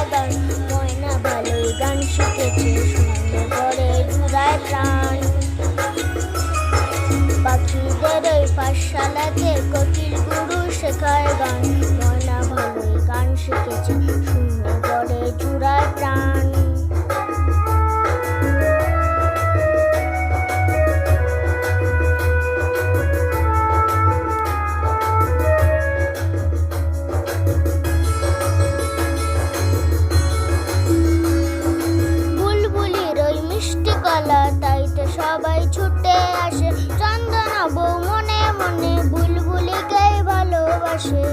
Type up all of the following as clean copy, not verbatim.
শেখায় গান, ময়না ভালোই গান শিখেছে, শুনলে পরে জুড়ায় প্রাণ। পাখিদের ওই পাঠশালাতে কোকিল গুরু শেখায় গান, ময়না ভালোই গান শিখেছে, শুনলে পরে জুড়ায় প্রাণ। তাই তো সবাই ছুটে আসে, চন্দনা বউ মনে মনে বুলবুলিকেই ভালোবাসে।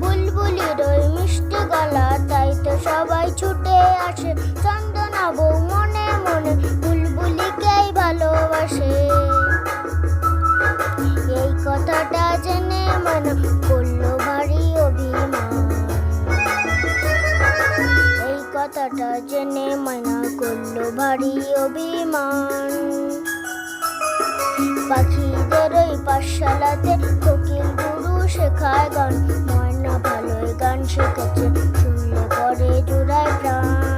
বুলবুলির ওই মিষ্টি গলা, তাই তো সবাই ছুটে আসে, চন্দনা বউ মনে মনে বুলবুলিকেই ভালোবাসে। এই কথাটা জেনে মনে করলো ভারী অভিমান, কথাটা জেনে ময়না করলো ভারী অভিমান। পাখিদের ওই পাঠশালাতে কোকিল গুরু শেখায় গান, ময়না ভালোই গান শিখেছে, শুনলে পরে জুড়ায় প্রাণ।